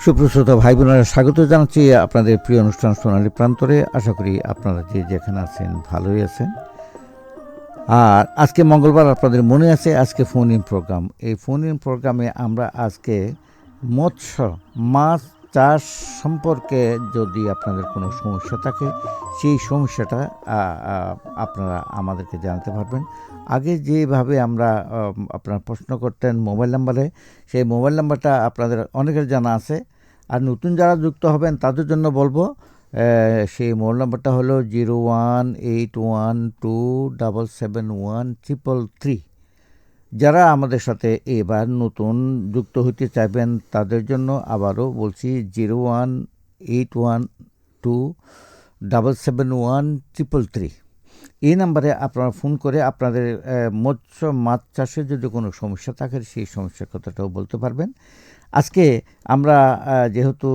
সুপ্রসত ভাই বোনেরা, স্বাগত জানাচ্ছি আপনাদের প্রিয় অনুষ্ঠান সোনালী প্রান্তরে। আশা করি আপনারা যে যেখানে আছেন ভালোই আছেন। আর আজকে মঙ্গলবার, আপনাদের মনে আছে আজকে ফোন ইন প্রোগ্রাম। এই ফোন ইন প্রোগ্রামে আমরা আজকে মাছ চাষ সম্পর্কে যদি আপনাদের কোনো সমস্যা থাকে, সেই সমস্যাটা আপনারা আমাদেরকে জানাতে পারবেন। আগে যেভাবে আমরা আপনারা প্রশ্ন করতেন মোবাইল নাম্বারে, সেই মোবাইল নাম্বারটা আপনাদের অনেকের জানা আছে। আর নতুন যারা যুক্ত হবেন তাদের জন্য বলবো, সেই মোবাইল নাম্বারটা হলো 018127713333। যারা আমাদের সাথে এবার নতুন যুক্ত হতে চাইবেন তাদের জন্য আবারও বলছি 018127713333। এই নাম্বারে আপনারা ফোন করে আপনাদের মাছ চাষের যদি কোনো সমস্যা থাকে সেই সমস্যার কথাটাও বলতে পারবেন। আজকে আমরা যেহেতু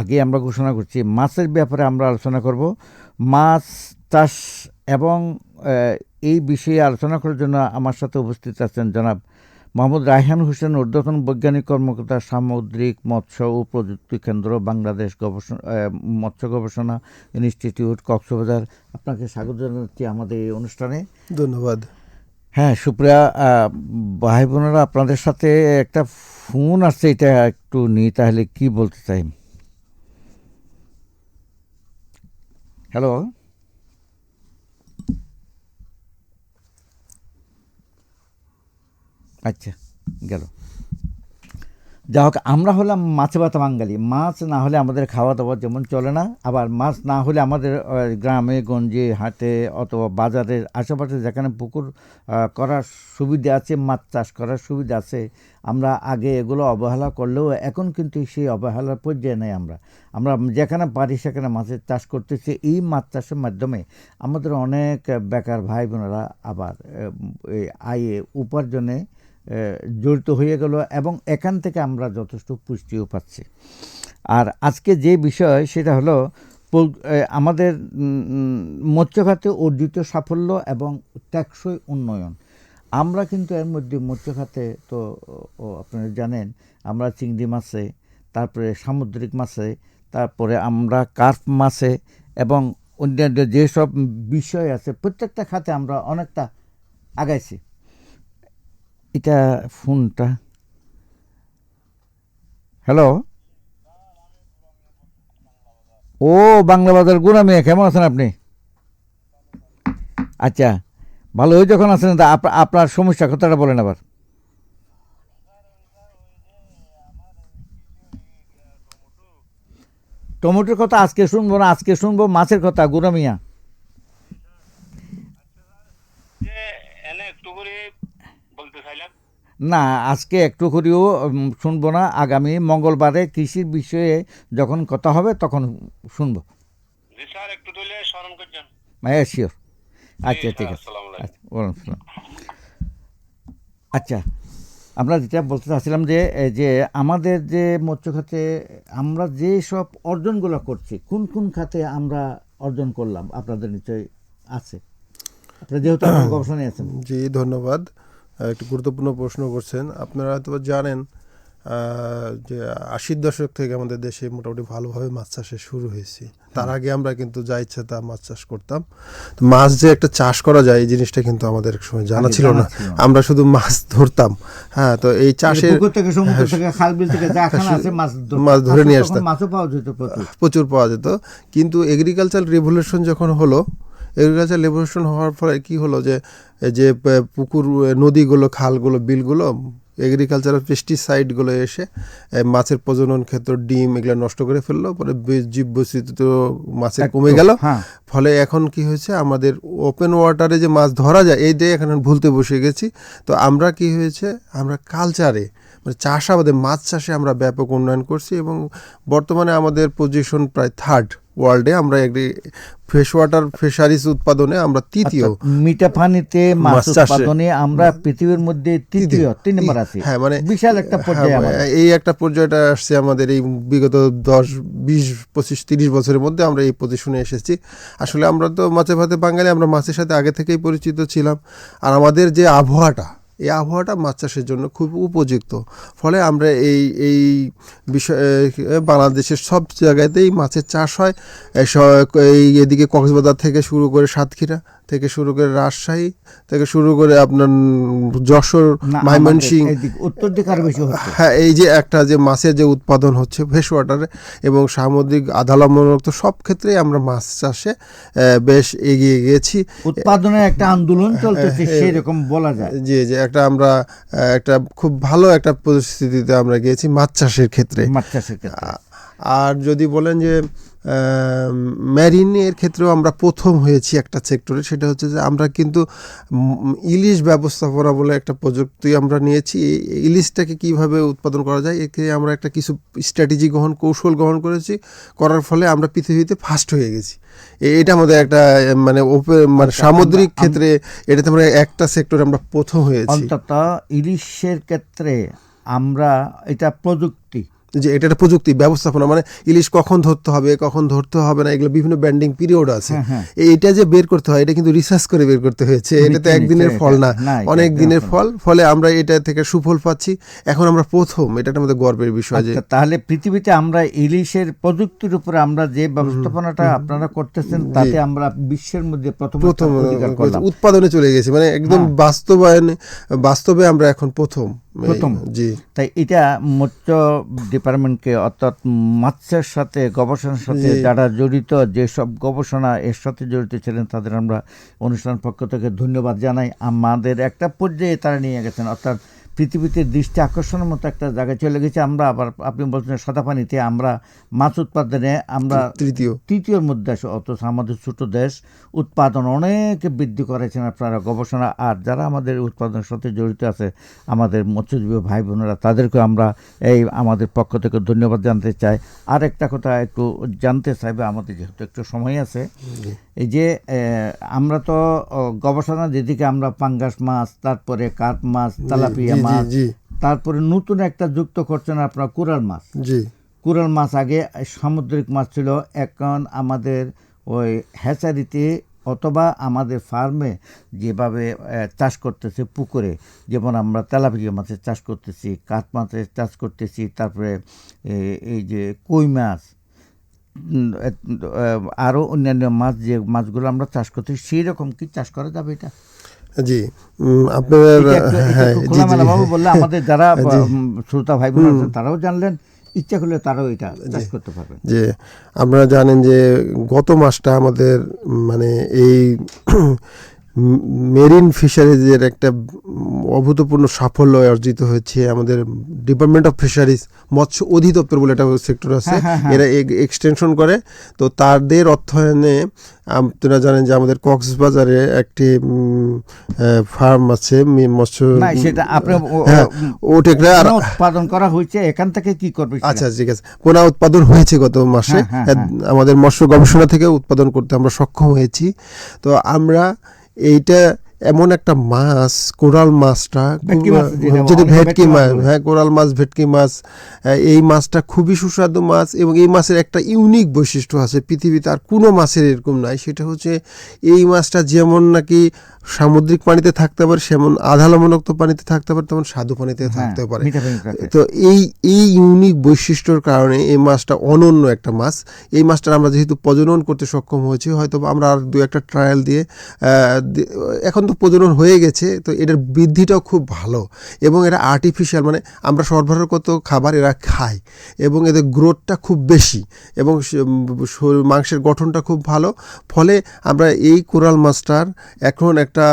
আগে আমরা ঘোষণা করছি মাছের ব্যাপারে আমরা আলোচনা করব। মাছ চাষ এবং এই বিষয়ে আলোচনা করার জন্য আমার সাথে উপস্থিত আছেন জনাব মোহাম্মদ রায়হান হোসেন, ঊর্ধ্বতন বৈজ্ঞানিক কর্মকর্তা, সামুদ্রিক মৎস্য ও প্রযুক্তি কেন্দ্র, বাংলাদেশ মৎস্য গবেষণা ইনস্টিটিউট, কক্সবাজার। আপনাকে স্বাগত জানাচ্ছি আমাদের এই অনুষ্ঠানে। ধন্যবাদ। হ্যাঁ সুপ্রিয়া ভাই বোনেরা, আপনাদের সাথে একটা ফোন আসছে, এটা একটু নিই, তাহলে কি বলতে চাই। হ্যালো, আচ্ছা গেল। যা হোক, আমরা হলাম মাছে ভাতা বাঙালি। মাছ না হলে আমাদের খাওয়া দাওয়া যেমন চলে না, আবার মাছ না হলে আমাদের গ্রামে গঞ্জে হাটে অথবা বাজারের আশেপাশে যেখানে পুকুর করার সুবিধা আছে, মাছ চাষ করার সুবিধা আছে, আমরা আগে এগুলো অবহেলা করলেও এখন কিন্তু সেই অবহেলার পর্যায়ে নেই। আমরা যেখানে পারি সেখানে মাছের চাষ করতেছি। এই মাছ চাষের মাধ্যমে আমাদের অনেক বেকার ভাই বোনেরা আবার আয়ে উপার্জনে জড়িত হয়ে গেল এবং এখান থেকে আমরা যথেষ্ট পুষ্টিও পাচ্ছি। আর আজকে যে বিষয় সেটা হলো আমাদের মৎস্য খাতে অর্জিত সাফল্য এবং টেকসই উন্নয়ন। আমরা কিন্তু এর মধ্যে মৎস্য খাতে তো আপনারা জানেন, আমরা চিংড়ি মাছে, তারপরে সামুদ্রিক মাছে, তারপরে আমরা কার্প মাছে এবং অন্যান্য যেসব বিষয় আছে প্রত্যেকটা খাতে আমরা অনেকটা আগাইছি। এটা ফোনটা, হ্যালো, ও বাংলা বাজার গুনা মিয়া, কেমন আছেন আপনি? আচ্ছা, ভালো হয়ে যখন আছেন তা আপনার সমস্যা কথাটা বলেন আবার। টমেটোর কথা আজকে শুনবো না, আজকে শুনবো মাছের কথা গুনা মিয়া। না, আজকে একটু করেও শুনবো না, আগামী মঙ্গলবারে কৃষির বিষয়ে যখন কথা হবে তখন শুনবো। জি স্যার, একটু দিলে স্মরণ করছেন। হ্যাঁ শিওর। আচ্ছা জি ঠিক স্যার, আছে। আসসালামু আলাইকুম। আচ্ছা ওয়ালাইকুম আসসালাম। আচ্ছা, আমরা যেটা বলতে চাচ্ছিলাম যে যে আমাদের যে মৎস্য খাতে আমরা যে সব অর্জনগুলো করছি, কোন কোন খাতে আমরা অর্জন করলাম আপনাদের নিশ্চয়ই আছে, আপনারা যেহেতু আপনার গবেষণায় আছেন। জি ধন্যবাদ। একটি গুরুত্বপূর্ণ প্রশ্ন করছেন। আপনারা হয়তো জানেন যে ৮০ দশক থেকে আমাদের দেশে মোটামুটি ভালোভাবে মাছ চাষে শুরু হয়েছে। তার আগে আমরা কিন্তু যা ইচ্ছা তা মাছ চাষ করতাম। তো মাছ যে একটা চাষ করা যায় এই জিনিসটা কিন্তু আমাদের এক সময় জানা আগে ছিল না। আমরা শুধু মাছ ধরতাম। হ্যাঁ, তো এই চাষের পুকুর থেকে, সমুদ্র থেকে, খাল বিল থেকে যা খানা আছে মাছ ধরে নিয়ে তখন আসতাম, মাছও পাওয়া যেত প্রচুর। প্রচুর পাওয়া যেত। কিন্তু এগ্রিকালচার রেভলিউশন যখন হলো, এগ্রিকালচার রেভলিউশন হওয়ার ফলে কি হলো যে যে পুকুর, নদীগুলো, খালগুলো, বিলগুলো, এগ্রিকালচারাল পেস্টিসাইডগুলো এসে মাছের প্রজনন ক্ষেত্র, ডিম এগুলো নষ্ট করে ফেললো। পরে জীব বৈচিত্র্য মাছের কমে গেল। ফলে এখন কি হয়েছে, আমাদের ওপেন ওয়াটারে যে মাছ ধরা যায় এইটাই এখন ভুলতে বসে গেছি। তো আমরা কি হয়েছে, আমরা কালচারে মানে চাষাবাদে, মাছ চাষে আমরা ব্যাপক উন্নয়ন করছি এবং বর্তমানে আমাদের পজিশন প্রায় থার্ড ওয়ার্ল্ডে। আমরা একটি ফ্রেশ ওয়াটার ফিশারিজ উৎপাদনে আমরা তৃতীয়, মিঠা পানিতে মাছ উৎপাদনে আমরা পৃথিবীর মধ্যে তৃতীয়, 3 নম্বর আছি। হ্যাঁ, মানে বিশাল একটা পর্যায়ে এই একটা পর্যায়টা আসছে আমাদের এই বিগত 10, 20, 25, 30 বছরের মধ্যে আমরা এই পজিশনে এসেছি। আসলে আমরা তো মাছে ভাতে বাঙালি, আমরা মাছের সাথে আগে থেকেই পরিচিত ছিলাম। আর আমাদের যে আবহাওয়াটা, এই আবহাওয়াটা মাছ চাষের জন্য খুব উপযুক্ত। ফলে আমরা এই বিষয়ে বাংলাদেশের সব জায়গাতেই মাছের চাষ হয়। এই এদিকে কক্সবাজার থেকে শুরু করে সাতক্ষীরা থেকে শুরু করে রাজশাহী থেকে শুরু করে আপনার যশোর, ময়মনসিংহ, উত্তর দিকে আরো বেশি হচ্ছে। হ্যাঁ, এই যে একটা যে মাছের যে উৎপাদন হচ্ছে ফ্রেশ ওয়াটারে এবং সামুদ্রিক আধালম্বনমুক্ত সব ক্ষেত্রেই আমরা মাছ চাষে বেশ এগিয়ে গেছি। উৎপাদনের একটা আন্দোলন চলতেছে সেরকম বলা যায়। জি জি, একটা খুব ভালো একটা পরিস্থিতিতে আমরা গিয়েছি মাছ চাষের ক্ষেত্রে। আর যদি বলেন যে ম্যারিনের ক্ষেত্রেও আমরা প্রথম হয়েছি একটা সেক্টরে, সেটা হচ্ছে যে আমরা কিন্তু ইলিশ ব্যবস্থাপনা বলে একটা প্রযুক্তি আমরা নিয়েছি। ইলিশটাকে কিভাবে উৎপাদন করা যায় একে আমরা একটা কিছু স্ট্র্যাটেজি কৌশল গ্রহণ করেছি। করার ফলে আমরা পৃথিবীতে ফার্স্ট হয়ে গেছি। এটা আমাদের একটা মানে সামুদ্রিক ক্ষেত্রে এটাতে আমরা একটা সেক্টরে আমরা প্রথম হয়েছি। অন্তত ইলিশের ক্ষেত্রে আমরা, এটা প্রযুক্তি, যে এটা একটা প্রযুক্তি ব্যবস্থাপনা, মানে ইলিশ কখন ধরতে হবে, কখন ধরতে হবে না, এগুলো বিভিন্ন ব্যান্ডিং পিরিয়ড আছে। এইটা যে বের করতে হয়, এটা কিন্তু রিসার্চ করে বের করতে হয়েছে। এটা তো একদিনের ফল না, অনেক দিনের ফল। ফলে আমরা এটা থেকে সুফল পাচ্ছি। এখন আমরা প্রথম, এটা আমাদের গর্বের বিষয়। যে তাহলে পৃথিবীতে আমরা ইলিশের প্রযুক্তির উপরে আমরা যে ব্যবস্থাপনাটা আপনারা করতেছেন, তাতে আমরা বিশ্বের মধ্যে প্রথম উৎপাদনে চলে গেছি, মানে একদম বাস্তবে আমরা এখন প্রথম। জি, তাই এটা মৎস্য ডিপার্টমেন্টকে, অর্থাৎ মাছের সাথে, গবেষণার সাথে যারা জড়িত, যেসব গবেষণা এর সাথে জড়িত ছিলেন, তাদের আমরা অনুষ্ঠান পক্ষ থেকে ধন্যবাদ জানাই। আমাদের একটা পর্যায়ে তারা নিয়ে গেছেন, অর্থাৎ পৃথিবীতে দৃষ্টি আকর্ষণের মতো একটা জায়গায় চলে গেছে। আমরা আবার, আপনি বলছেন সাদাপানিতে আমরা মাছ উৎপাদনে আমরা তৃতীয়র মধ্যে আসি, অথচ আমাদের ছোট দেশ উৎপাদন অনেক বৃদ্ধি করেছেন আপনারা গবেষণা। আর যারা আমাদের উৎপাদনের সাথে জড়িত আছে, আমাদের মৎস্যজীবী ভাই বোনেরা, তাদেরকে আমরা এই আমাদের পক্ষ থেকে ধন্যবাদ জানতে চাই। আর একটা কথা একটু জানতে চাইবে, আমাদের যেহেতু একটু সময় আছে, এই যে আমরা তো গবেষণা যেদিকে আমরা পাঙ্গাস মাছ, তারপরে কার্প মাছ, তেলাপিয়া মাছ, তারপরে নতুন একটা যুক্ত করছেন আপনার কোরাল মাছ। কোরাল মাছ আগে সামুদ্রিক মাছ ছিল, এখন আমাদের ওই হ্যাচারিতে অথবা আমাদের ফার্মে যেভাবে চাষ করতেছে পুকুরে, যেমন আমরা তেলাপিয়া মাছের চাষ করতেছি, কাঠ মাছের চাষ করতেছি, তারপরে এই যে কই মাছ, আরও অন্যান্য মাছ, যে মাছগুলো আমরা চাষ করতেছি, সেই রকম কি চাষ করা যাবে এটা? জি, আপনার খোলামেলাভাবে বললে আমাদের যারা শ্রোতা ভাই বোন আছেন তারাও জানলেন, ইচ্ছা করলে তারাও এটা চাষ করতে পারবেন। যে আপনারা জানেন যে গত মাসটা আমাদের মানে এই মেরিন ফিশারিজের একটা অভূতপূর্ণ সাফল্য অর্জিত হয়েছে। আমাদের ডিপার্টমেন্ট অফ ফিশারিজ, মৎস্য অধিদপ্তর বলে একটা সেক্টর আছে, এরা এক্সটেনশন করে। তো তাদের অর্থায়নে আপনারা জানেন যে আমাদের কক্সবাজারে একটি ফার্ম আছে মৎস্য, সেটা আপনি ওটা উৎপাদন করা হয়েছে, এখান থেকে কি করবে? আচ্ছা ঠিক আছে, পোনা উৎপাদন হয়েছে গত মাসে, আমাদের মৎস্য গবেষণা থেকে উৎপাদন করতে আমরা সক্ষম হয়েছি। তো আমরা এইটা এমন একটা মাছ, কোরাল মাছটা, যেটা ভেটকি মাছ, হ্যাঁ কোরাল মাছ, ভেটকি মাছ, এই মাছটা খুবই সুস্বাদু মাছ। এবং এই মাছের একটা ইউনিক বৈশিষ্ট্য আছে, পৃথিবীতে আর কোনো মাছের এরকম নাই। সেটা হচ্ছে এই মাছটা যেমন নাকি সামুদ্রিক পানিতে থাকতে পারে, সেমন আধা লবণাক্ত পানিতে থাকতে পারে, তেমন স্বাদু পানিতে থাকতে পারে। তো এই ইউনিক বৈশিষ্ট্যর কারণে এই মাছটা অনন্য একটা মাছ। এই মাছটা আমরা যেহেতু প্রজনন করতে সক্ষম হয়েছি, হয়তো আমরা আর দু একটা ট্রায়াল দিয়ে, এখন তো প্রজনন হয়ে গেছে, তো এটার বৃদ্ধিটাও খুব ভালো। এবং এটা আর্টিফিশিয়াল, মানে আমরা সরবরাহগত খাবার এরা খায়, এবং এদের গ্রোথটা খুব বেশি, এবং মাংসের গঠনটা খুব ভালো। ফলে আমরা এই কোরাল মাছটার এখন একটা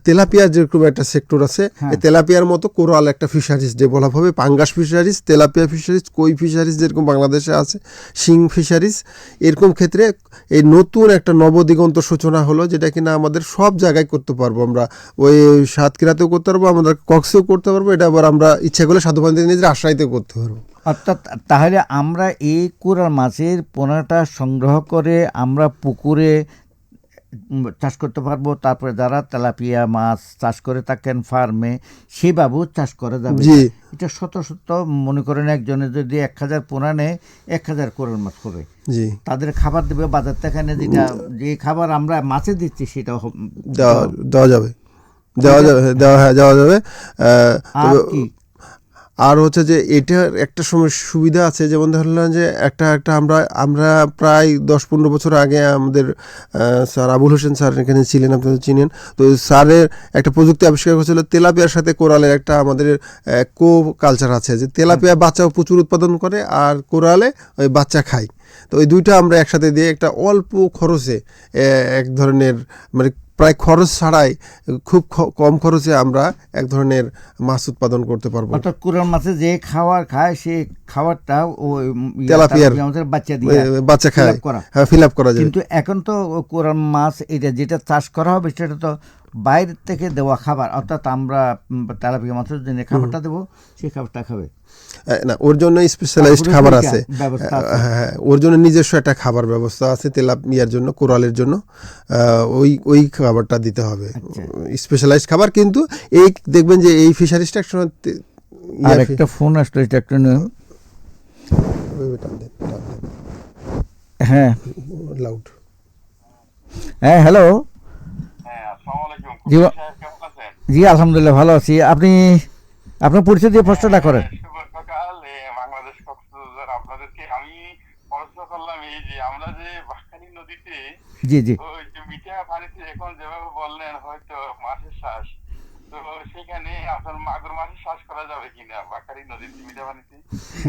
তেলাপিয়ার যেরকম একটা সেক্টর আছে, এই তেলাপিয়ার মতো কোরাল একটা ফিশারিজ ডেভেলপ হবে। পাঙ্গাস ফিশারিজ, তেলাপিয়া ফিশারিজ, কই ফিশারিজ যেরকম বাংলাদেশে আছে, শিং ফিশারিজ, এরকম ক্ষেত্রে এই নতুন একটা নবদিগন্ত সূচনা হলো, যেটা কিনা আমাদের সব জায়গায় করতে পারবো। আমরা ওই সাতক্ষীরাতেও করতে পারবো, আমাদের কক্সেও করতে পারবো, এটা আবার আমরা ইচ্ছা করলে সাধুপানি থেকে নিজের আশ্রাইতেও করতে পারবো। অর্থাৎ তাহলে আমরা এই কোরাল মাছের পোনাটা সংগ্রহ করে আমরা পুকুরে চাষ করতে পারবো। তারপরে যারা তেলাপিয়া মাছ চাষ করে থাকেন ফার্মে, সেভাবেও চাষ করা যাবে। এটা শত শত, মনে করেন একজনে যদি 1000 পোনা নেয়, 1000 কোরাল মাছ করে তাদের খাবার দেবে বাজার থেকে, যেটা যে খাবার আমরা মাছে দিচ্ছি সেটা দেওয়া যাবে। আর হচ্ছে যে এটার একটা সময় সুবিধা আছে, যেমন ধরলাম যে একটা আমরা প্রায় 10-15 বছর আগে আমাদের স্যার আবুল হোসেন স্যার এখানে ছিলেন, আপনারা চিনেন। তো স্যারের একটা প্রযুক্তি আবিষ্কার করেছিল, তেলাপিয়ার সাথে কোরালের একটা আমাদের কো কালচার আছে, যে তেলাপিয়া বাচ্চাও প্রচুর উৎপাদন করে আর কোরালে ওই বাচ্চা খায়। তো ওই দুইটা আমরা একসাথে দিয়ে একটা অল্প খরচে, এক ধরনের মানে প্রায় খরচ ছাড়াই, খুব কম খরচে আমরা এক ধরনের মাছ উৎপাদন করতে পারবো। অর্থাৎ কোরাল মাছে যে খাবার খায়, সেই খাবারটা ওই তেলাপিয়ার বাচ্চা খায়, ফিল আপ করা যায়। কিন্তু এখন তো কোরাল মাছ এটা যেটা চাষ করা হবে, সেটা তো বাইরে থেকে দেওয়া খাবার, অর্থাৎ আমরা তেলাপিয়া মাছের জন্য খাবারটা দেবো, সেই খাবারটা খাবে না, ওর জন্য স্পেশালাইজড খাবার আছে, হ্যাঁ ওর জন্য নিজস্ব একটা খাবার ব্যবস্থা আছে তেলাপিয়ার জন্য, কোরালের জন্য ওই খাবারটা দিতে হবে, স্পেশালাইজড খাবার। কিন্তু এই দেখবেন যে এই ফিশারিজটা একসময় একটা ফোন আসলো, এটা একটা হ্যাঁ লাউড। হ্যাঁ হ্যালো, জি আলহামদুলিল্লাহ ভালো আছি। আপনি আপনার পরিচয় দিয়ে প্রশ্নটা করেন। বাংলাদেশ কক্সবাজার, আপনাদেরকে আমি পড়াশোনা করলাম এই যে আমরা যে বাঁশখালী নদীতে, জি জি, ওই যে মিঠা পানিতে এখন যেভাবে বললেন হয়তো মাছের শ্বাস, তো সেখানে আপনার মাগুর মাছের শ্বাস করা যাবে কিনা বাঁশখালী নদীতে মিঠা পানিতে?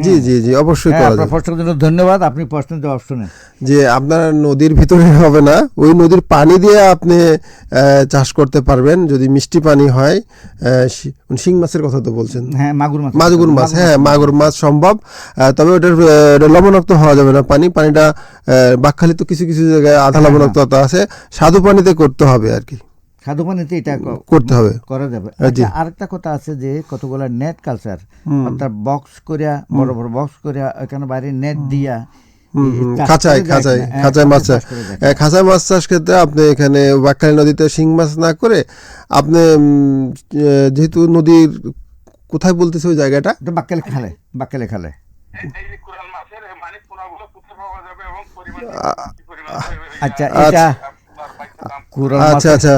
জি জি জি, অবশ্যই করা যাবে। আপনার প্রশ্নের জন্য ধন্যবাদ। আপনি প্রশ্নের জবাব শুনেন। যে আপনার নদীর ভিতরে হবে না, ওই নদীর পানি দিয়ে আপনি চাষ করতে পারবেন যদি মিষ্টি পানি হয়। শিং মাছের কথা তো বলছেন? হ্যাঁ, মাগুর মাছ, হ্যাঁ মাগুর মাছ সম্ভব, তবে ওটার লবণাক্ত হওয়া যাবে না। পানিটা বাঁকখালী তো কিছু কিছু জায়গায় আধা লবণাক্ততা আছে, স্বাদু পানিতে করতে হবে আর কি, স্বাদু পানিতে এটা করতে হবে, করা যাবে। আচ্ছা, আরেকটা কথা আছে যে কতগুলা নেট কালচার, অর্থাৎ বক্স করিয়া, বড় বড় বক্স করিয়া এখানে বাইরে নেট দিয়া খাঁচায় মাছ চাষ ক্ষেত্রে আপনি এখানে বাঁকখালী নদীতে শিং মাছ না করে, আপনি যেহেতু নদীর কোথায় বলতেছে ওই জায়গাটা, বাঁকখালী খালে আচ্ছা এটা আচ্ছা আচ্ছা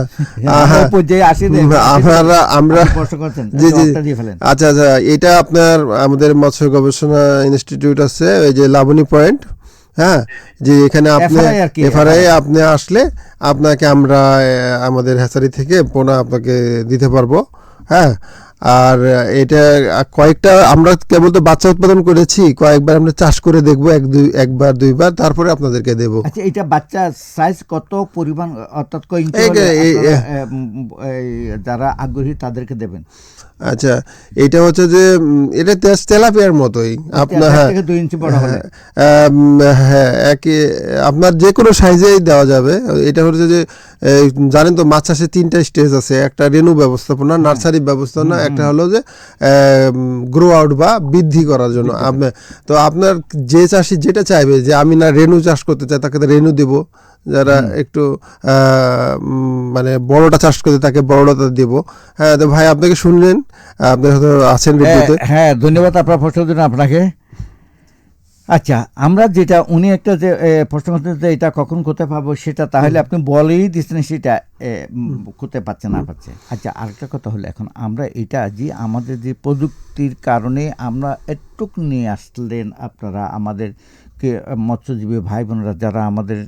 এটা আপনার আমাদের মৎস্য গবেষণা ইনস্টিটিউট আছে, ওই যে লাবণী পয়েন্ট, হ্যাঁ, যে এখানে আপনি এফআরআই আপনি আসলে আপনাকে আমরা আমাদের হ্যাচারি থেকে পোনা আপনাকে দিতে পারবো। হ্যাঁ, আর এটা কয়েকটা আমরা কেবল তো বাচ্চা উৎপাদন করেছি, কয়েকবার আমরা চাষ করে দেখবো, একবার দুইবার, তারপরে আপনাদেরকে দেব। আচ্ছা, এটা বাচ্চা সাইজ কত পরিমাণ, অর্থাৎ কয় ইঞ্চি এই- হলে এই- আপনারা, এই যারা আগ্রহী তাদেরকে দেবেন? আচ্ছা, এটা হচ্ছে যে এটা তেলাপিয়ার মতোই আপনার, 1 হ্যাঁ থেকে 2 ইঞ্চি বড় হলে? হ্যাঁ, একই আপনার যে কোনো সাইজেই দেওয়া যাবে। এটা হচ্ছে যে জানেন তো মাছ চাষে 3টা স্টেজ আছে, একটা রেণু ব্যবস্থাপনা, নার্সারি ব্যবস্থাপনা, একটা হলো যে গ্রো আউট বা বৃদ্ধি করার জন্য। তো আপনার যে চাষি যেটা চাইবে যে আমি না রেণু চাষ করতে চাই, তাকে তো রেণু দেব। যারা একটু মানে বড়টা চাষ করতে, তাকে বড়টা দেব। হ্যাঁ, তো ভাই আপনাকে শুনলেন, আপনি হয়তো আছেন রেডিওতে। হ্যাঁ, ধন্যবাদ আপনার প্রশ্নের জন্য আপনাকে। আচ্ছা, আমরা যেটা উনি একটা যে প্রশ্ন করতে যে এটা কখন কোথায় পাবো, সেটা তাহলে আপনি বলেই দিচ্ছেন সেটা কোথায় পাচ্ছে না পাচ্ছে। আচ্ছা, আরেকটা কথা হলো, এখন আমরা এটা যে আমাদের যে প্রযুক্তির কারণে আমরা একটুক নিয়ে আসলেন আপনারা আমাদেরকে, মৎস্যজীবী ভাই বোনেরা যারা আমাদের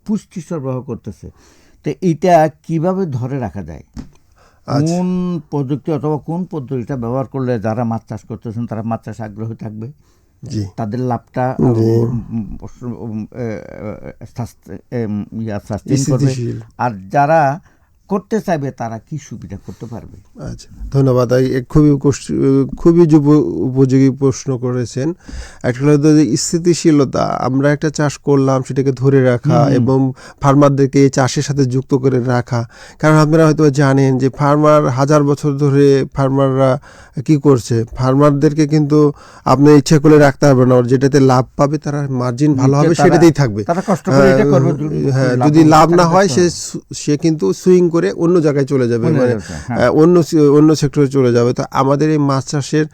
পুষ্টি সরবরাহ করতেছে, তো এটা কিভাবে ধরে রাখা যায়? কোন প্রযুক্তি অথবা কোন পদ্ধতিটা ব্যবহার করলে যারা মাছ চাষ করতেছেন তারা মাছ চাষে আগ্রহী থাকবে, জি, তাদের লাভটা সাস্টেইন করবে, স্থিতিশীল। আর যারা করতে চাইবে তারা কি সুবিধা করতে পারবে? আচ্ছা, ধন্যবাদ। খুবই উপযোগী প্রশ্ন করেছেন। একটা হলো যে স্থিতিশীলতা, আমরা একটা চাষ করলাম সেটাকে ধরে রাখা এবং ফার্মারদেরকে এই চাষের সাথে যুক্ত করে রাখা। কারণ আপনারা হয়তো জানেন যে ফার্মার 1000 বছর ধরে ফার্মাররা কি করছে, ফার্মারদেরকে কিন্তু আপনি ইচ্ছা করে রাখতে পারবেন না, যেটাতে লাভ পাবে, তারা মার্জিন ভালো হবে সেটাতেই থাকবে। তারা কষ্ট করে এটা করবে, হ্যাঁ, যদি লাভ না হয় সে কিন্তু সুইং করে অন্য জায়গায় চলে যাবে, মানে অন্য সেক্টরে চলে যাবে। তো আমাদের এই মাছ চাষের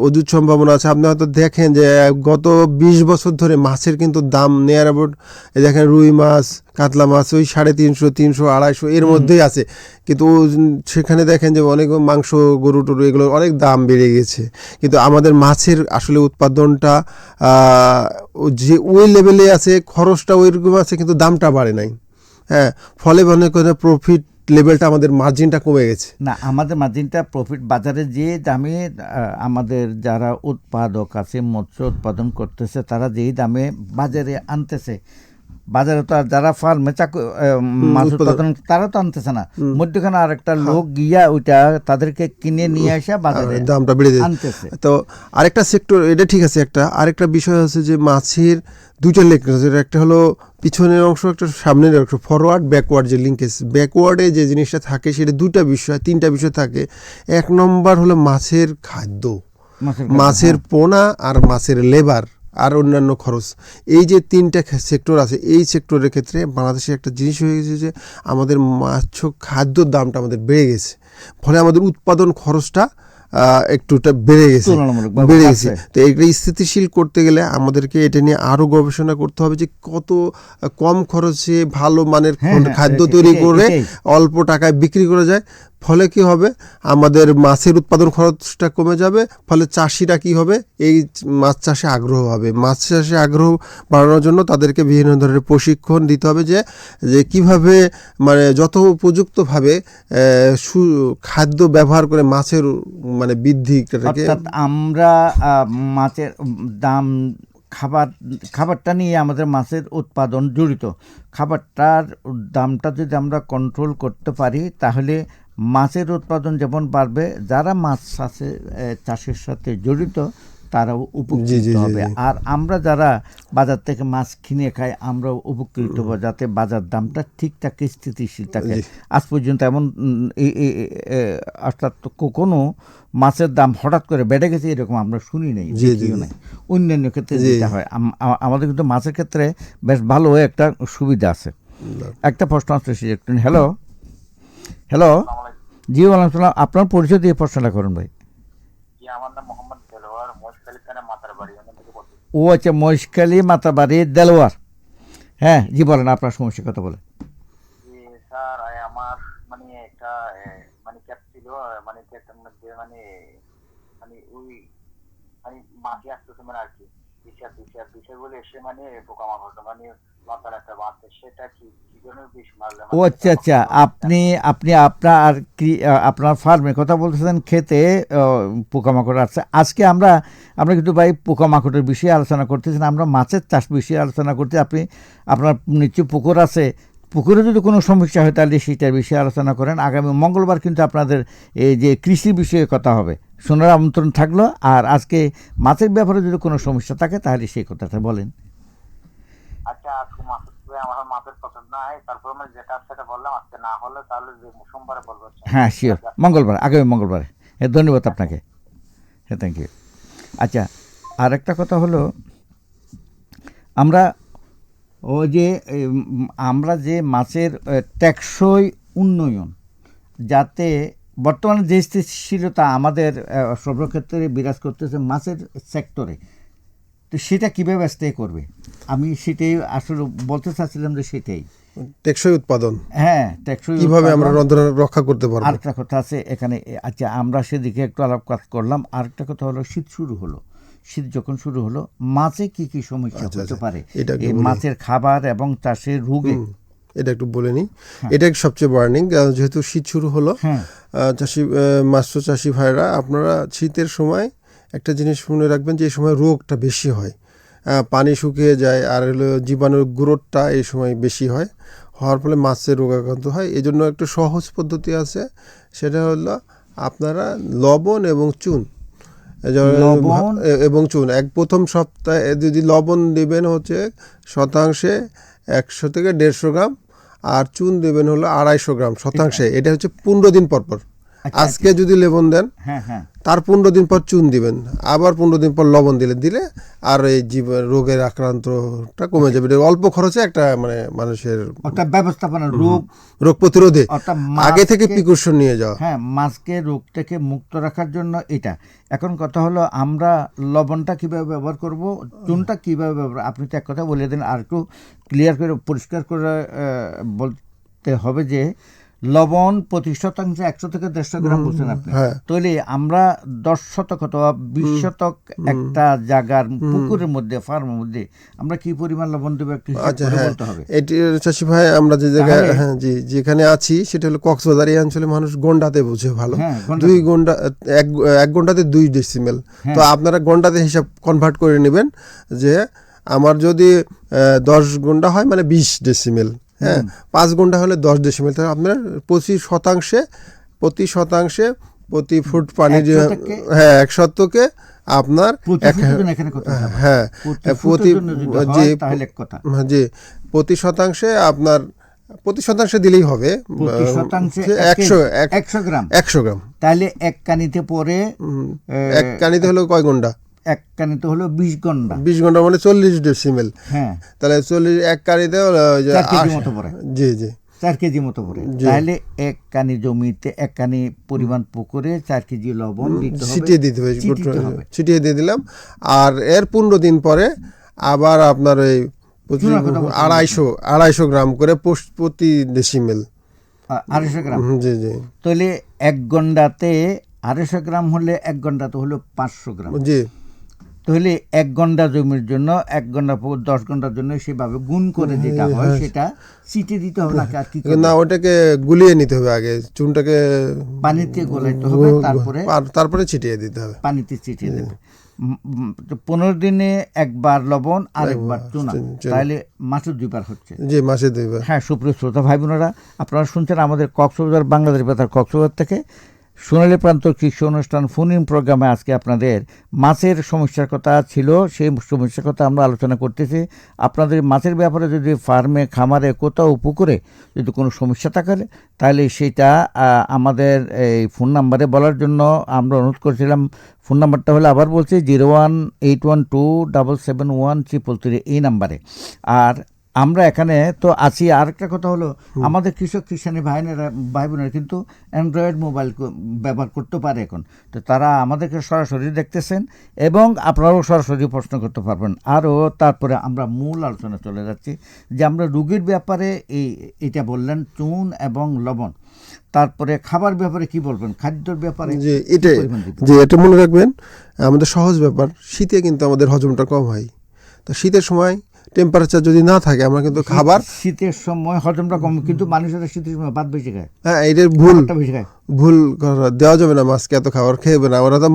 অদ্ভুত সম্ভাবনা আছে। আপনি হয়তো দেখেন যে গত 20 বছর ধরে মাছের কিন্তু দাম নিয়ার অ্যাবাউট, দেখেন রুই মাছ, কাতলা মাছ ওই 350, 300, 250 এর মধ্যেই আছে। কিন্তু সেখানে দেখেন যে অনেক মাংস, গরু টরু এগুলো অনেক দাম বেড়ে গেছে। কিন্তু আমাদের মাছের আসলে উৎপাদনটা যে ওই লেভেলে আছে, খরচটা ওইরকম আছে, কিন্তু দামটা বাড়ে নাই। হ্যাঁ, ফলে মনে করেন প্রফিট লেভেলটা, আমাদের মার্জিনটা কমে গেছে। না, আমাদের মার্জিনটা প্রফিট বাজারে যে দামে আমাদের যারা উৎপাদক আছে, মৎস্য উৎপাদন করতেছে, তারা যেই দামে বাজারে আনতেছে, বাজারে তো আর যারা ফার্মে মাছ উৎপাদন তারা তো আনতেছে না, মধ্যখানে আর একটা লোক গিয়া ওইটা তাদেরকে কিনে নিয়ে আসা বাজারে দামটা বেড়ে আনতেছে। তো আরেকটা সেক্টর, এটা ঠিক আছে। আরেকটা বিষয় হচ্ছে যে মাছের 2টা লিঙ্ক আছে, একটা হলো পিছনের অংশ, একটা সামনের অংশ, ফরওয়ার্ড ব্যাকওয়ার্ড যে লিঙ্কেজ। ব্যাকওয়ার্ডে যে জিনিসটা থাকে সেটা 2টা বিষয়, 3টা বিষয় থাকে। 1 নম্বর হলো মাছের খাদ্য, মাছের পোনা আর মাছের লেবার আর অন্যান্য খরচ। এই যে 3টা সেক্টর আছে, এই সেক্টরের ক্ষেত্রে বাংলাদেশে একটা জিনিস হয়ে গেছে যে আমাদের মাছ খাদ্যর দামটা আমাদের বেড়ে গেছে, ফলে আমাদের উৎপাদন খরচটা একটুটা বেড়ে গেছে। তো এটা স্থিতিশীল করতে গেলে আমাদেরকে এটা নিয়ে আরও গবেষণা করতে হবে যে কত কম খরচে ভালো মানের খাদ্য তৈরি করে অল্প টাকায় বিক্রি করা যায়। ফলে কি হবে, আমাদের মাছের উৎপাদন খরচটা কমে যাবে, ফলে চাষিরা কি হবে, এই মাছ চাষে আগ্রহ হবে। মাছ চাষে আগ্রহ বাড়ানোর জন্য তাদেরকে বিভিন্ন ধরনের প্রশিক্ষণ দিতে হবে যে কিভাবে মানে যত উপযুক্তভাবে খাদ্য ব্যবহার করে মাছের মানে বৃদ্ধিটাকে। আমরা মাছের দাম, খাবারটা নিয়ে আমাদের মাছের উৎপাদন জড়িত, খাবারটার দামটা যদি আমরা কন্ট্রোল করতে পারি তাহলে মাছের উৎপাদন যেমন বাড়বে, যারা মাছ চাষের সাথে জড়িত তারাও উপকৃত হবে, আর আমরা যারা বাজার থেকে মাছ কিনে খাই আমরাও উপকৃত হব, যাতে বাজার দামটা ঠিক থাকে, স্থিতিশীল থাকে। আজ পর্যন্ত এমন অর্থাৎ কোনো মাছের দাম হঠাৎ করে বেড়ে গেছে এরকম আমরা শুনি নাই, দেখিও নাই। অন্যান্য ক্ষেত্রে যেটা হয়, আমাদের কিন্তু মাছের ক্ষেত্রে বেশ ভালো একটা সুবিধা আছে। একটা প্রশ্ন আসছে, হ্যালো হ্যালো, জি ওয়ালাইকুম সালাম, আপনার পরিচয় দিয়ে প্রশ্নটা করুন ভাই। আমার নাম মোহাম্মদ দেলোয়ার, মহেশখালী থানা মাতারবাড়ি। ও আচ্ছা, মহেশখালী মাতারবাড়ি দেলোয়ার। হ্যাঁ জি, বলেন আপনার সমস্যার কথা বলেন। স্যার, আমার মানে একটা মানে ক্যাপ ছিল, মানে ক্যাপের মধ্যে মানে মানে ওই মানে মাটি আসতেছে, মানে আর কি বিষয় বলে এসে মানে পোকামাকড় মানে লতার একটা বাড়ছে, সেটা কি ধরনের বিষ মারলে ও আচ্ছা আচ্ছা, আপনি আপনি আপনার কি আপনার ফার্মে কথা বলতেছেন, খেতে পোকামাকড় আছে। আজকে আমরা আমরা কিন্তু ভাই পোকামাকড়ের বিষয়ে আলোচনা করতেছেন, আমরা মাছের চাষ বিষয়ে আলোচনা করতে। আপনি আপনার নিশ্চয়ই পুকুর আছে, পুকুরে যদি কোনো সমস্যা হয় তাহলে সেটার বিষয়ে আলোচনা করেন। আগামী মঙ্গলবার কিন্তু আপনাদের এই যে কৃষি বিষয়ে কথা হবে, শোনার আমন্ত্রণ থাকলো। আর আজকে মাছের ব্যাপারে যদি কোনো সমস্যা থাকে তাহলে সেই কথাটা বলেন। আচ্ছা, আজকে আমার মাছের পছন্দ নাই, তারপর আমি যেটা সেটা বললাম, আজকে না হলে তাহলে সোমবারে বলবো। হ্যাঁ শিওর, মঙ্গলবার, আগামী মঙ্গলবার। হ্যাঁ ধন্যবাদ আপনাকে, হ্যাঁ থ্যাংক ইউ। আচ্ছা, আর একটা কথা হলো, আমরা ওই যে আমরা যে মাছের টেকসই উন্নয়ন, যাতে বর্তমানে যে স্থিতিশীলতা আমাদের সর্বক্ষেত্রে বিরাজ করতেছে মাছের সেক্টরে, তো সেটা কীভাবে স্টে করবে, আমি সেটাই আসলে বলতে চাচ্ছিলাম যে সেটাই টেকসই উৎপাদন, হ্যাঁ টেকসই কিভাবে আমরা রক্ষা করতে পারবো। আরেকটা কথা আছে এখানে। আচ্ছা, আমরা সেদিকে একটু আলাপ করলাম। আরেকটা কথা হলো, শীত শুরু হলো, শীত যখন শুরু হলো মাছে কি কি সমস্যা হতে পারে, এই মাছের খাবার এবং চাষের রোগে, এটা একটু বলে নিই। এটা সবচেয়ে ওয়ার্নিং, যেহেতু শীত শুরু হলো, মাছ চাষি ভাইরা, আপনারা শীতের সময় একটা জিনিস মনে রাখবেন যে এই সময় রোগটা বেশি হয়, পানি শুকিয়ে যায়, আর হলো জীবাণুর গ্রোথটা এই সময় বেশি হয়, হওয়ার ফলে মাছের রোগাক্রান্ত হয়। এই জন্য একটু সহজ পদ্ধতি আছে, সেটা হলো আপনারা লবণ এবং চুন প্রথম সপ্তাহে যদি লবণ দেবেন হচ্ছে শতাংশে 100 থেকে 150 গ্রাম, আর চুন দেবেন হলো 250 গ্রাম শতাংশে। এটা হচ্ছে 15 দিন পর পর। আজকে যদি লবণ দেন, তার 15 দিন পর চুন দিবেন, আবার 15 দিন পর লবণ দিলে আর এই রোগের আক্রান্তটা কমে যাবে। অল্প খরচে একটা মানে মানুষের ব্যবস্থাপনা, রোগ প্রতিরোধে আগে থেকে প্রিকশন নিয়ে যাওয়া, হ্যাঁ মাছকে রোগ থেকে মুক্ত রাখার জন্য এটা। এখন কথা হলো, আমরা লবণটা কিভাবে ব্যবহার করব, চুনটা কিভাবে ব্যবহার, আপনি তো এক কথা বলে দিন, আর একটু ক্লিয়ার করে পরিষ্কার করে বলতে হবে যে লবণ প্রতি শতাংশে 100 থেকে 150 গ্রাম বলছেন আপনি। তাহলে আমরা 10 শতক অথবা 20 শতক একটা জায়গার পুকুরের মধ্যে, ফার্মের মধ্যে আমরা কি পরিমাণ লবণ দেবো একটু বলতে হবে। এটি চাষি ভাই, আমরা যে জায়গায় যেখানে আছি সেটা হলো কক্সবাজার। এই অঞ্চলে মানুষ গন্ডাতে বোঝে ভালো, 2 গন্ডা, 1 গন্ডাতে 2 ডেসিমেল। তো আপনারা গন্ডাতে হিসাব কনভার্ট করে নেবেন যে আমার যদি 10 গন্ডা হয় মানে 20 ডেসিমেল, হ্যাঁ 5 ঘন্টা হলে 10 ডেসিমেল। তাহলে আপনার প্রতি শতাংশে প্রতি ফুট পানি, হ্যাঁ 1 শতকে আপনার প্রতি শতাংশে আপনার প্রতি শতাংশে দিলেই হবে 100 গ্রাম। তাহলে এক কানিতে পরে, এক কানিতে হলো কয় ঘন্টা? এক কানিতে হলো 20 ঘন্টা। 20 ঘন্টা মানে 40 ডেসিমেল। হ্যাঁ, তাহলে 40 এক কানিতে হলো 4 কেজি মতো পড়ে। জি জি, 4 কেজি মতো পড়ে। তাহলে এক কানি জমিতে, এক কানি পরিমাণ পুকুরে 4 কেজি লবণ দিতে হবে, ছিটিয়ে দিতে হবে, ছিটিয়ে দিয়ে দিলাম। আর এর 15 দিন পরে আবার আপনার এই 250 গ্রাম করে প্রতি ডেসিমেল, 250 গ্রাম। জি জি, তাহলে 1 ঘন্টাতে 250 গ্রাম হলে 1 ঘন্টাতে হলো 500 গ্রাম। জি, তাহলে 1 ঘন্টা জমির জন্য, 1 ঘন্টা 10 ঘন্টার জন্য সেভাবে গুণ করে যেটা হয় সেটা ছিটিয়ে দিতে হবে। না, ওটাকে গুলিয়ে নিতে হবে আগে, চুনটাকে পানিতে গলাইতে হবে, তারপরে ছিটিয়ে দিতে হবে, পানিতে ছিটিয়ে দেবে। 15 দিনে একবার লবণ আর একবার চুনা, তাহলে মাসে 2 বার হচ্ছে। জি, মাসে 2 বার। হ্যাঁ, সুপ্রিয় শ্রোতা ভাই বোনেরা, আপনারা শুনছেন আমাদের কক্সবাজার বাংলাদেশ বেতার কক্সবাজার থেকে সোনালী প্রান্ত কৃষি অনুষ্ঠান ফোন ইন প্রোগ্রামে আজকে আপনাদের মাছের সমস্যার কথা ছিল, সেই সমস্যার কথা আমরা আলোচনা করতেছি। আপনাদের মাছের ব্যাপারে যদি ফার্মে, খামারে, কোথাও পুকুরে যদি কোনো সমস্যা থাকে তাহলে সেটা আমাদের এই ফোন নাম্বারে বলার জন্য আমরা অনুরোধ করেছিলাম। ফোন নাম্বারটা হলো, আবার বলছি, 01812771333 এই নাম্বারে। আর আমরা এখানে তো আছি। আরেকটা কথা হলো, আমাদের কৃষক কিষানী ভাই বোনেরা কিন্তু অ্যান্ড্রয়েড মোবাইল ব্যবহার করতে পারে এখন, তো তারা আমাদেরকে সরাসরি দেখতেছেন এবং আপনারাও সরাসরি প্রশ্ন করতে পারবেন। আরও তারপরে আমরা মূল আলোচনা চলে যাচ্ছি যে আমরা রোগীর ব্যাপারে এটা বললেন চুন এবং লবণ, তারপরে খাবার ব্যাপারে কি বলবেন, খাদ্যের ব্যাপারে? এটা মনে রাখবেন, আমাদের সহজ ব্যাপার, শীতে কিন্তু আমাদের হজমটা কম হয়। তো শীতের সময় টেম্পারেচার যদি না থাকে আমরা কিন্তু খাবার, শীতের সময় হজমটা কম, কিন্তু মানুষেরা শীতের সময় ভাত বেশি খায়, হ্যাঁ এটার ভুল ভাতটা বেশি খায়। ভুল দেওয়া যাবে না, মাছকে এত খাবার খেয়ে না। ওরা তো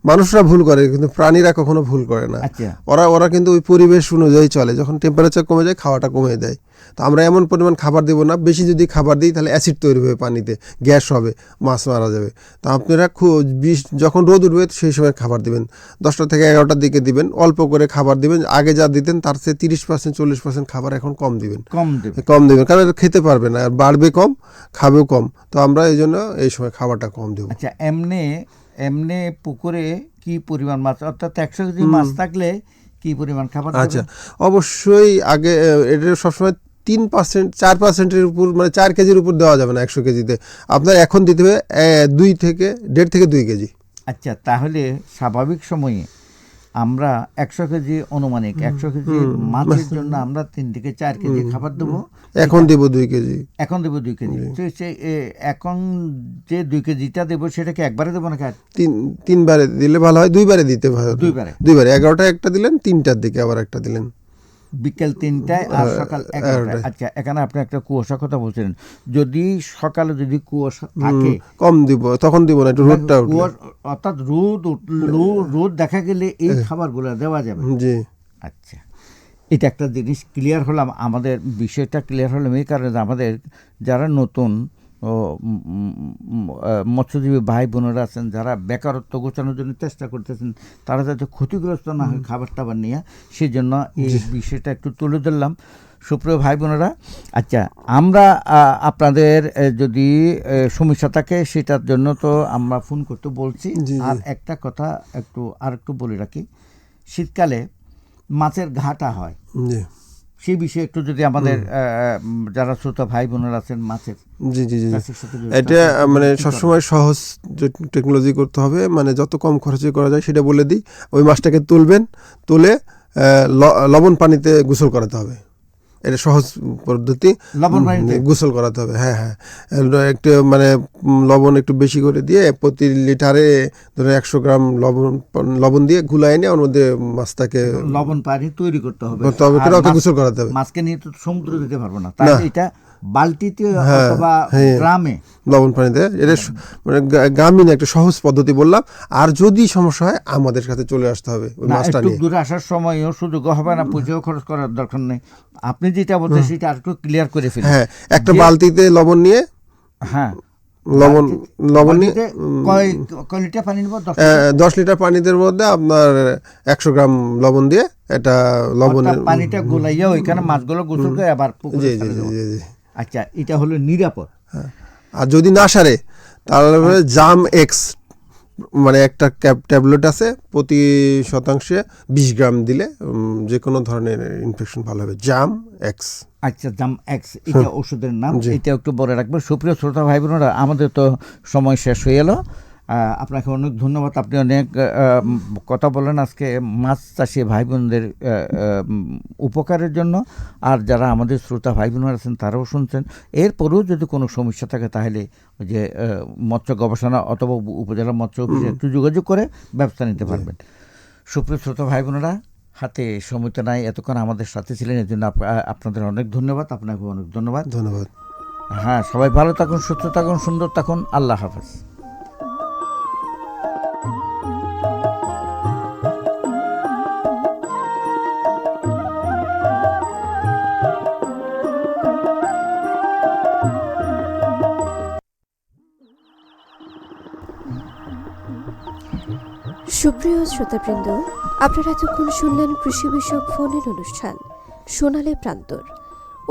মানুষরা ভুল করে, কিন্তু প্রাণীরা কখনো ভুল করে না। আচ্ছা, ওরা কিন্তু ওই পরিবেশ অনুযায়ী চলে, যখন টেম্পারেচার কমে যায় খাওয়াটা কমে দেয়। তো আমরা এমন পরিমাণ খাবার দেবো না, বেশি যদি খাবার দিই তাহলে অ্যাসিড তৈরি হবে পানিতে, গ্যাস হবে, মাছ মারা যাবে। তো আপনারা যখন রোদ উঠবে সেই সময় খাবার দিবেন, 10টা থেকে 11টার দিকে দিবেন, অল্প করে খাবার দিবেন। আগে যা দিতেন তার চেয়ে 30% 40% খাবার এখন কম দিবেন, কম দিবেন, কারণ এটা খেতে পারবে না, আর বাড়বে কম, খাবেও কম। তো আমরা এই জন্য এই সময় খাবারটা কম দেবো। আচ্ছা, এমনি পুকুরে কি পরিমাণ মাছ, অর্থাৎ 100 কেজি মাছ থাকলে কি পরিমাণ খাবার দেবেন? আচ্ছা, অবশ্যই আগে এটা সবসময় 3% 4%-এর উপর, মানে 4 কেজির উপর দেওয়া যাবে না 100 কেজিতে। আপনার এখন দিতে হবে 1.5 থেকে 2 কেজি। আচ্ছা, তাহলে স্বাভাবিক সময়ে আমরা 100 কেজি অনুমানিক 100 কেজি মাছের জন্য আমরা 3 থেকে 4 কেজি খাবার দেবো। এখন দেব 2 কেজি। এখন দেবো 2 কেজি। তো এখন যে 2 কেজিটা দেবো সেটা কি একবারে দেবো না? তিনবারে দিলে ভালো হয়, 2বারে দিতে ভালো। 2বারে 11টায় একটা দিলেন, 3টার দিকে আবার একটা দিলেন, বিকেল 3টায় আর সকাল 11টায়। আচ্ছা, এখানে আপনি একটা কুয়াশা কথা বলছিলেন, যদি সকালে যদি কুয়াশা থাকে কম দিব, তখন দিব না, একটু রোদটা উঠলে। অর্থাৎ রোদ দেখা গেলে এই খাবারগুলো দেওয়া যাবে। জি, আচ্ছা, এটা একটা জিনিস ক্লিয়ার হলাম, আমাদের বিষয়টা ক্লিয়ার হলাম এই কারণে যে আমাদের যারা নতুন মৎস্যজীবী ভাই বোনেরা আছেন, যারা বেকারত্ব গোছানোর জন্য চেষ্টা করতেছেন, তারা যাতে ক্ষতিগ্রস্ত না হয় খাবার টাবার নিয়ে, সেই জন্য এই বিষয়টা একটু তুলে ধরলাম সুপ্রিয় ভাই বোনেরা। আচ্ছা, আমরা আপনাদের যদি সমস্যা থাকে সেটার জন্য তো আমরা ফোন করতে বলছি। আর একটা কথা একটু বলে রাখি, শীতকালে মাছের ঘাটা হয়, সেই বিষয়ে একটু যদি আমাদের যারা শ্রোতা ভাই বোনেরা আছেন মাছের, জি, এটা মানে সবসময় সহজ টেকনোলজি করতে হবে, মানে যত কম খরচে করা যায় সেটা বলে দিই। ওই মাছটাকে তুলে লবণ পানিতে গোসল করাতে হবে, এটা সহজ পদ্ধতি। লবণ পানিতে গোসল করাতে হবে, হ্যাঁ, একটু মানে লবণ একটু বেশি করে দিয়ে প্রতি লিটারে ধরো 100 গ্রাম লবণ দিয়ে গুলায় এনে ওর মধ্যে মাছটাকে লবণ পানি তৈরি করতে হবে, গোসল করাতে হবে। মাছকে নিয়ে তো সমুদ্র যেতে পারবো না, তাই এটা বালতিতে অথবা গ্রামে লবণ পানিতে, এটা মানে গ্রামীণ একটা সহজ পদ্ধতি বললাম। আর যদি সমস্যা হয় আমাদের সাথে চলে আসতে হবে, ওই মাছটা নিয়ে। দূরে আসার সময়ও সুযোগ হবে না, পয়সাও খরচ করার দরকার নেই। আপনি যেটা বলছেন সেটা আর একটু ক্লিয়ার করে ফেলুন। হ্যাঁ, একটা বালতিতে লবণ নিয়ে, হ্যাঁ, লবণ নিয়ে কয় লিটার পানি নেব? 10 লিটার পানির মধ্যে আপনার 100 গ্রাম লবণ দিয়ে, এটা লবণের পানিটা গোলাইয়া ওইখানে মাছগুলো গোসল করে আবার পুকুরে ছেড়ে দেব। আচ্ছা, এটা হলো নিরাপদ। আর যদি না সারে তাহলে জাম এক্স, মানে একটা ট্যাবলেট আছে, প্রতি শতাংশে 20 গ্রাম দিলে যে কোনো ধরনের ইনফেকশন ভালো হবে, জাম এক্স। আচ্ছা, জাম এক্স, এটা ওষুধের নাম, এটা একটু বলে রাখবেন। সুপ্রিয় শ্রোতা ভাই বোনেরা, আমাদের তো সময় শেষ হয়ে এলো। আপনাকে অনেক ধন্যবাদ, আপনি অনেক কথা বলেন আজকে মাছ চাষি ভাই বোনদের উপকারের জন্য। আর যারা আমাদের শ্রোতা ভাই বোনেরা আছেন তারাও শুনছেন। এরপরেও যদি কোনো সমস্যা থাকে তাহলে ওই যে মৎস্য গবেষণা অথবা উপজেলা মৎস্য অফিসে একটু যোগাযোগ করে ব্যবস্থা নিতে পারবেন। সুপ্রিয় শ্রোতা ভাই বোনেরা, হাতে সময় তো নাই, এতক্ষণ আমাদের সাথে ছিলেন, এর জন্য আপনাদের অনেক ধন্যবাদ, আপনাকে অনেক ধন্যবাদ। হ্যাঁ, সবাই ভালো থাকুন, সুস্থ থাকুন, সুন্দর থাকুন। আল্লাহ হাফেজ। সুপ্রিয় শ্রোতাবৃন্দ, আপনারা এতক্ষণ শুনলেন কৃষি বিষয়ক ফোনের অনুষ্ঠান সোনালী প্রান্তর।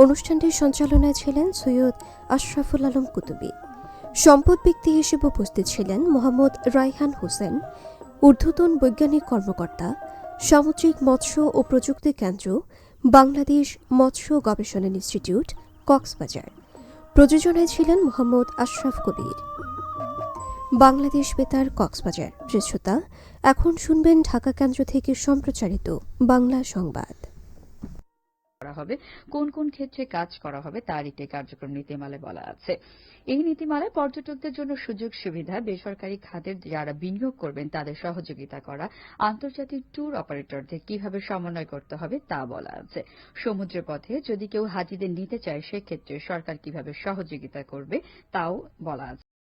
অনুষ্ঠানটির সঞ্চালনায় ছিলেন সৈয়দ আশরাফুল আলম কুতুবী। সম্পদ ব্যক্তি হিসেবে উপস্থিত ছিলেন মোহাম্মদ রায়হান হোসেন, ঊর্ধ্বতন বৈজ্ঞানিক কর্মকর্তা, সামুদ্রিক মৎস্য ও প্রযুক্তি কেন্দ্র, বাংলাদেশ মৎস্য গবেষণা ইনস্টিটিউট, কক্সবাজার। প্রযোজনায় ছিলেন মোহাম্মদ আশরাফ কবির। বাংলাদেশ বেতার কক্সবাজার। প্রিয় শ্রোতা, এখন শুনবেন ঢাকা কেন্দ্র থেকে সম্প্রচারিত বাংলা সংবাদ। করা হবে, কোন কোন ক্ষেত্রে কাজ করা হবে তার একটি কার্যক্রম নীতিমালায় বলা আছে। এই নীতিমালায় পর্যটকদের জন্য সুযোগ সুবিধা, বেসরকারি খাতের যারা বিনিয়োগ করবেন তাদের সহযোগিতা করা, আন্তর্জাতিক ট্যুর অপারেটরদের কিভাবে সমন্বয় করতে হবে তা বলা আছে। সমুদ্র পথে যদি কেউ হাজিদের নিতে চায় সেক্ষেত্রে সরকার কিভাবে সহযোগিতা করবে তাও বলা আছে।